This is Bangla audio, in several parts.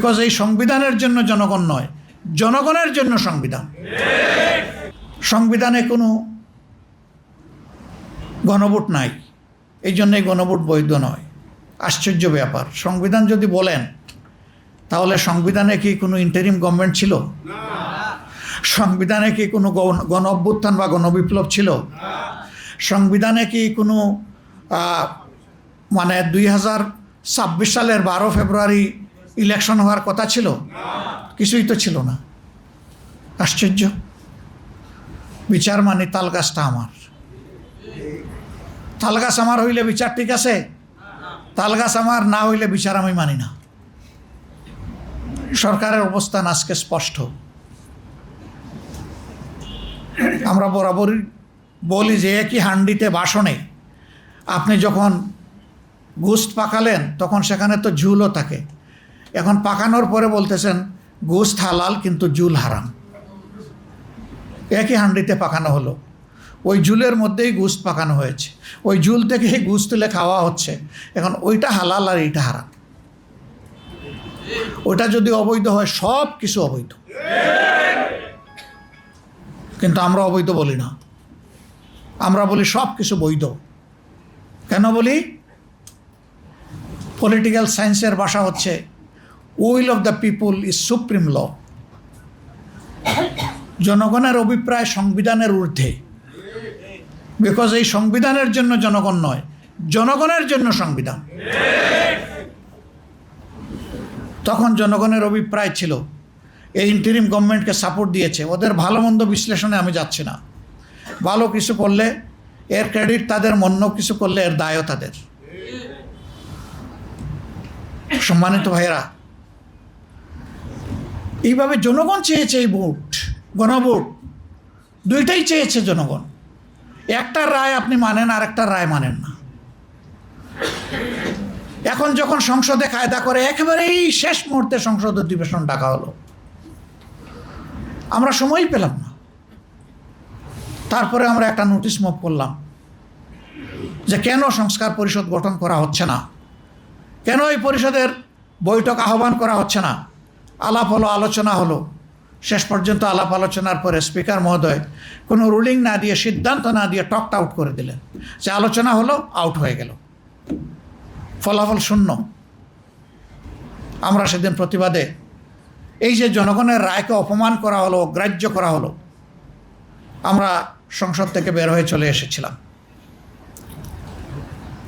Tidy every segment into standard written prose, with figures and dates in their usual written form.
বিকজ এই সংবিধানের জন্য জনগণ নয়, জনগণের জন্য সংবিধান। সংবিধানে কোনো গণভোট নাই, এই জন্যই গণভোট বৈধ নয়। আশ্চর্য ব্যাপার, সংবিধান যদি বলেন তাহলে সংবিধানে কি কোনো ইন্টারিম গভর্নমেন্ট ছিল? সংবিধানে কি কোনো গণ অভ্যুত্থান বা গণবিপ্লব ছিল? সংবিধানে কি কোনো 2026 সালের 12 ফেব্রুয়ারি ইলেকশন হওয়ার কথা ছিল? কিছুই তো ছিল না। আশ্চর্য। বিচার মানে তালগাছটা আমার, তালগাছ আমার হইলে বিচার ঠিক আছে, তালগাছ আমার না হইলে বিচার আমি মানি না। সরকারের অবস্থান আজকে স্পষ্ট। আমরা বরাবরই বলি যে একই হান্ডিতে বাসনে আপনি যখন গোশত পাকালেন তখন সেখানে তো ঝুলও থাকে, এখন পাকানোর পরে বলতেছেন গোশত হালাল কিন্তু ঝুল হারাম। একই হান্ডিতে পাকানো হলো, ওই ঝুলের মধ্যেই গোশত পাকানো হয়েছে, ওই ঝুল থেকে গোশত তুলে খাওয়া হচ্ছে, এখন ওইটা হালাল আর এইটা হারাম। ওইটা যদি অবৈধ হয় সব কিছু অবৈধ, কিন্তু আমরা অবৈধ বলি না, আমরা বলি সব কিছু বৈধ। কেন বলি? পলিটিক্যাল সায়েন্সের ভাষা হচ্ছে will of the people is supreme law. জনগণের অভিপ্রায় সংবিধানের ঊর্ধ্বে, বিকজ এই সংবিধানের জন্য জনগণ নয়, জনগণের জন্য সংবিধান। তখন জনগণের অভিপ্রায় ছিল, এই ইন্টারিম গভর্নমেন্টকে সাপোর্ট দিয়েছে, ওদের ভালো মন্দ বিশ্লেষণে আমি যাচ্ছি না। ভালো কিছু করলে এর ক্রেডিট তাদের, মন্দ কিছু করলে এর দায়ও তাদের। সম্মানিত ভাইয়েরা, এইভাবে জনগণ চেয়েছে এই ভোট, গণভোট দুইটাই চেয়েছে জনগণ। একটা রায় আপনি মানেন, আর একটা রায় মানেন না। এখন যখন সংসদে কায়দা করে একেবারেই শেষ মুহূর্তে সংসদ অধিবেশন ডাকা হলো, আমরা সময়ই পেলাম না। তারপরে আমরা একটা নোটিশ মুভ করলাম যে কেন সংস্কার পরিষদ গঠন করা হচ্ছে না, কেন এই পরিষদের বৈঠক আহ্বান করা হচ্ছে না। আলাপ হলো, আলোচনা হলো, শেষ পর্যন্ত আলাপ আলোচনার পরে স্পিকার মহোদয় কোনো রুলিং না দিয়ে, সিদ্ধান্ত না দিয়ে টকড আউট করে দিলেন যে আলোচনা হলো, আউট হয়ে গেল, ফলাফল শূন্য। আমরা সেদিন প্রতিবাদে এই যে জনগণের রায়কে অপমান করা হলো, অগ্রাহ্য করা হলো, আমরা সংসদ থেকে বের হয়ে চলে এসেছিলাম।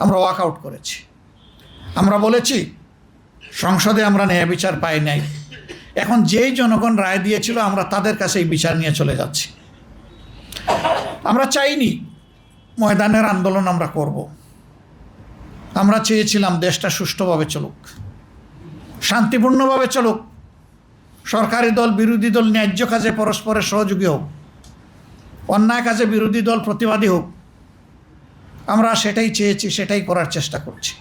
আমরা ওয়াক আউট করেছি। আমরা বলেছি সংসদে আমরা ন্যায় বিচার পাই নাই, এখন যেই জনগণ রায় দিয়েছিল আমরা তাদের কাছে এই বিচার নিয়ে চলে যাচ্ছি। আমরা চাইনি ময়দানের আন্দোলন আমরা করব, আমরা চেয়েছিলাম দেশটা সুষ্ঠুভাবে চলুক, শান্তিপূর্ণভাবে চলুক, সরকারি দল বিরোধী দল ন্যায্য কাজে পরস্পরের সহযোগী হোক, অন্যায় কাজে বিরোধী দল প্রতিবাদী হোক। আমরা সেটাই চেয়েছি, সেটাই করার চেষ্টা করছি।